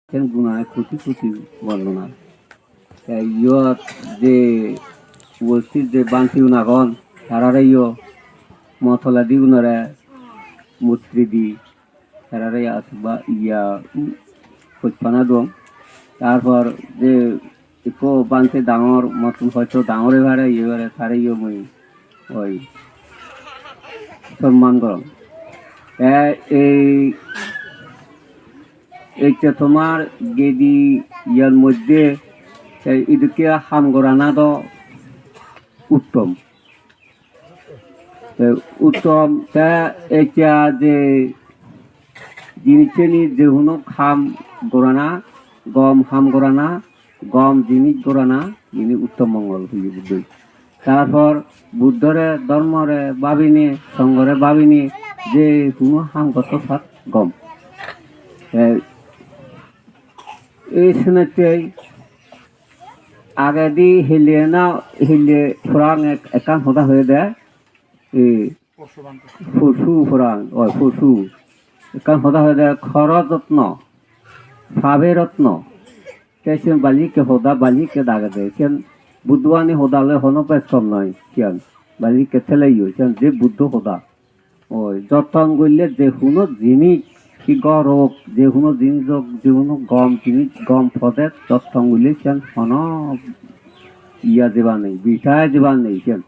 কেন গুণায় কোটি কোটি বর্ণনা ইয়ত যে উপস্থিত যে বাংতি উনাগন তারারে ইয় মথলা দি উনারে মূর্তি দি তারারে আসবা ইয়া খোঁজপানা দম তারপর যে একো বাংতে ডাঙর মতন হয়তো ডাঙরে ভাড়ে ইয়ে ভাড়ে তারে ইয়ে মই ওই সম্মান করম এই এইটা তোমার গেদি ইয়ার মধ্যে এদিকে হাম গড়ানা তো উত্তম উত্তম তা এটা যে জিনিসেনি যে কোনো খাম গড়ানা গম হাম গড়ানা গম জিনিস গড়ানা ইনি উত্তম মঙ্গল হয়ে বুদ্ধ তারপর বুদ্ধরে ধর্মরে ভাবিনি সঙ্গরে ভাবিনি যে কোনো হাম গত সাত গম এই শুনেতেই আগে দি হিলিয়ে না হিলিয়ে ফুরাং একান হতা হয়ে দেয় ফুসু ফুরাং ওই ফুসু একান হতা হয়ে দেয় খর যত্ন ভাবে রত্ন কেসেন বালিকে হদা বালিকে দাগে দেয় কেন বুদ্ধবানী হদালে হনো পেস কম নয় কেন বালিকে ঠেলাইও কেন যে বুদ্ধ হদা ওই যত্ন করলে যে কোনো জিনিস কি গরক যে কোনো জিনিস যে কোনো গম জিনিস গম ফদে যত্ন করলে কেন হন ইয়া দেবা নেই বিঠায় দেবা নেই কেন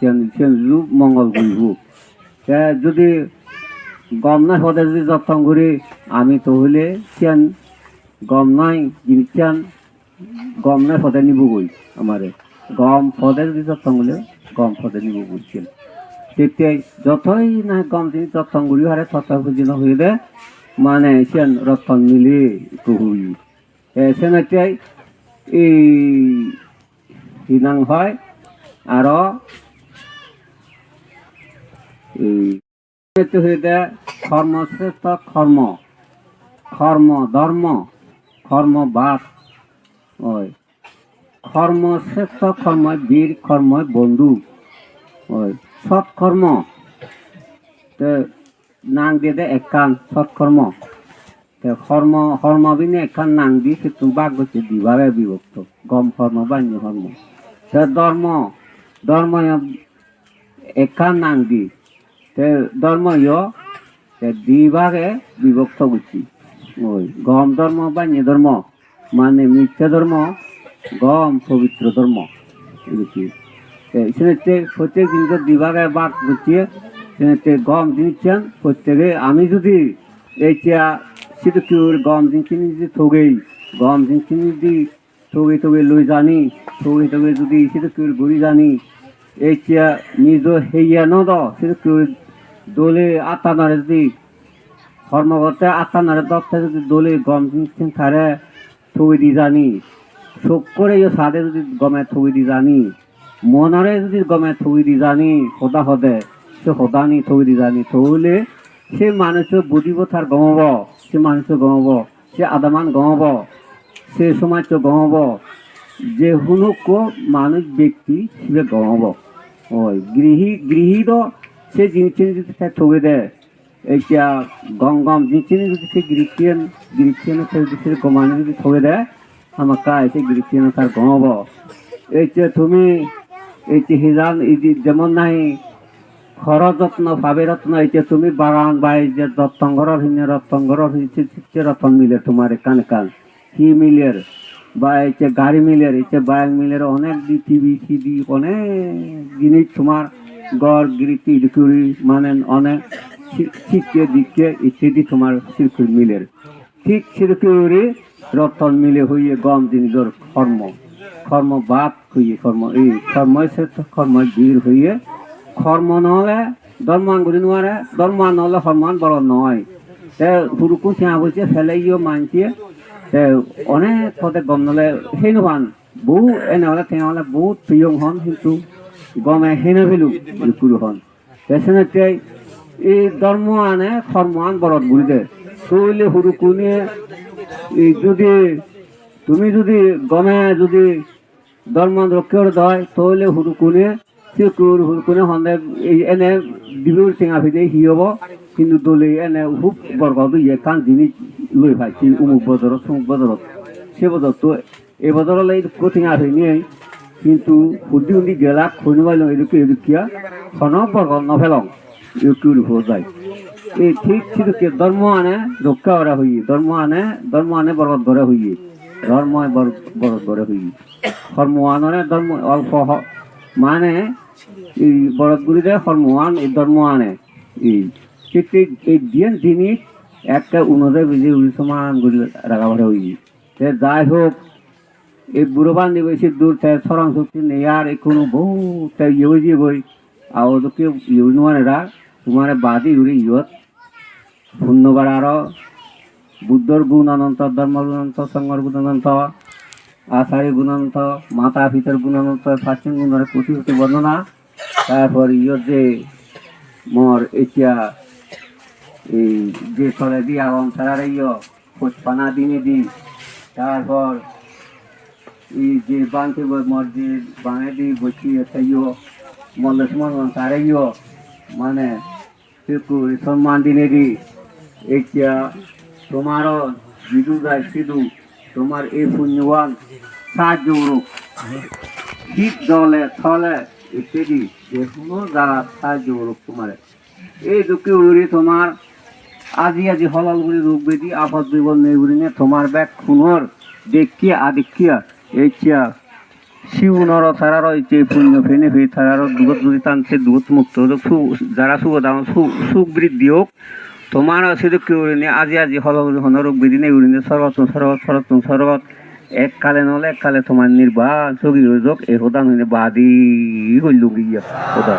কেন কেন রূপ মঙ্গল করব যদি গম নাই ফদে যদি যত্ন করি আমি তো হলে কেন গম নাই জিনিস কেন গম নাই ফদে নিব গই আমারে গম ফদে যদি যত্ন করলে গম ফদে নিব বলছেন তেতিয়াই যতই না গম জিনিস যত্ন করি হারে তত বুঝিনো হয়ে দে মানে সেন রতন মিলি কুহুই সেনাটাই এই হিনাং হয় আরো এই হয়ে দে কর্মশ্রেষ্ঠ কর্ম কর্ম ধর্ম কর্ম বাদ ওই কর্মশ্রেষ্ঠ কর্ম বীর কর্ম বন্ধু ওই সৎকর্ম নাং দিয়ে দে একান সৎকর্ম কর্ম কর্ম বিনে একান নাং দি সে তুমি বাঘ করছে বিভাগে বিভক্ত গম কর্ম বান্য কর্ম ধর্ম ধর্ম একান নাং দি ধর্ম বিভাগে বিভক্ত করছি ওই গম ধর্ম বান্য ধর্ম মানে মিথ্যা ধর্ম গম পবিত্র ধর্ম প্রত্যেক জিনিসের বিভাগে বাদ বুঝিয়ে গম জিনিসছেন প্রত্যেকে আমি যদি এইটা সেটা কি গম জিনিসখিনি যদি ঠগেই গম জিনিসখিনি যদি ঠগে ঠগে লই জানি ঠগে ঠগে যদি সেটা কি ঘুরি জানি এইটা নিজ হেইয়া ন দ সেটা কি দোলে আত্মা নারে যদি কর্মকর্তা আত্মা নারে দপ্তা যদি দোলে গম জিনিসছেন তারে ঠগে দি জানি শোক করে সাদে যদি গমে ঠগে দি জানি মনরে যদি গমে থই দি জানি সদা সদে সে সদানি থই দি জানি থইলে সে মানুষের বুঝিব তার গমব সে মানুষের গমব সে আদামান গমব সে সমাজ গমব যে হুনুক মানুষ ব্যক্তি সে গমব ওই গৃহীত সে জিনিস যদি তাই ঠগে দেয় এইটা গম গম জিনিস যদি সে গৃহীন যদি সে গমানি যদি ঠগে দেয় আমার কাজ সে গৃহীন তার গমব এইটা তুমি এই হিজান যেমন নাই খর যত্ন ভাবে রত্ন এইটা তুমি বাগান বাই যে রত্তঙ্গর হিনে রত্তঙ্গর হচ্ছে রতন মিলে তোমার কান কান কি মিলের বা এইটা গাড়ি মিলের এইটা বাইক মিলের অনেক টিভি সিডি অনেক জিনিস তোমার গড় গিরিটি ইডুকুরি মানে অনেক শিখকে দিককে ইত্যাদি তোমার শিল্পীর মিলের ঠিক শিল্পী রতন মিলে হইয়ে গম জিনিসের কর্ম কর্ম বাদ হইয়ে কর্ম এই কর্মই শ্রেষ্ঠ কর্মই বীর হইয়ে কর্ম নহলে ধর্মান করি নোৱাৰে ধর্মান নহলে সন্মান বড় নয় হুৰুকো চিয়া বলছে ফেলাইও মানছে অনেক পদে গম নলে সেই নহান বহু এনেহলে তেওঁলে বহুত প্ৰিয় হন কিন্তু গমে সেই নভেলো গুরু হন পেছনে এই ধর্ম আনে কর্ম আন বরত বুড়ি দে তৈলে হুৰুকোনে যদি তুমি যদি গমে যদি ধর্ম রক্ষা দেয় তাহলে হুরুকুনে চকুর কোনে হন্দে এই এনে দিবুর টেঙা ফেদে হি হব কিন্তু দলে এনে খুব বরগদ ইয়ে কান জিনিস লই পাইছি উমুক বদরত সুমুক বদরত সে বদর তো এ বদরলে কোথেঙা ফেনি কিন্তু হুদি উন্দি গেলা খৈন বাইল এদুকিয়া খন বরগদ নফেলং ইউকিউর হয়ে যায় এই ঠিক সিদুকে ধর্ম আনে রক্ষা করা হইয়ে ধর্ম আনে বরগদ গড়ে হইয়ে ধর্ময় বরগদ গড়ে হইয়ে ধর্ম আনরে ধর্ম অল্প মানে এই বরদগুলিতে হরমোহান এই ধর্ম আনে এই ঠিক এই দিয়ে জিনিস একটা উন্নদের বুঝে সমান করে রাখা পড়ে হই যাই হোক এই বুড়ো বান্ধি বেশি দূর থেকে সরং শক্তি নেই আর কোনো বহু ইয়ে বুঝিয়ে বই আর ওদেরকে ইউনিমানেরা তোমার বাদি উড়ি ইয়ত শূন্যবার আরো বুদ্ধর গুণ অনন্ত ধর্ম গুণ অনন্ত সংঘর গুণ অনন্ত আচার্য গুণান্ত মাতা পিতার গুণান্ত প্রাচীন গুণের কোটি কোটি বর্ণনা তারপর ইয়র যে মর এতিয়া এই যে চলে দি আবন সারার ইয় খোঁজপানা দিনে দিন তারপর এই যে বাংকে মর যে বাঙে দি বসি একটা ইয় মল্লসমন তারে ইয় মানে সম্মান দিনে দি এতিয়া তোমারও বিদু যায় সিধু তোমার এই পুণ্যবান সাহায্য করুক শীত জলে থলে ইত্যাদি যে কোনো জায়গা সাহায্য করুক তোমার এই দুঃখে উড়ি তোমার আজি হলাল করে রোগ বেদি আপদ বিপদ নেই উড়িনে তোমার ব্যাগ খুনর দেখিয়া আদিক্ষিয়া এই চিয়া শিব নর তারার যে পুণ্য ফেনে ফে তারার দুগত যদি টানছে দুগত মুক্ত যারা সুখ সুখ বৃদ্ধি হোক তোমার সেদুঃখে উড়িনে আজি হলাল হন রোগ বেদি নেই উড়িনে সর্বত এককালে নহলে এককালে তোমার নির্বাণ চগি হয়ে যাক এই হোদান হইলে বাদি হইল গিয়া হোদা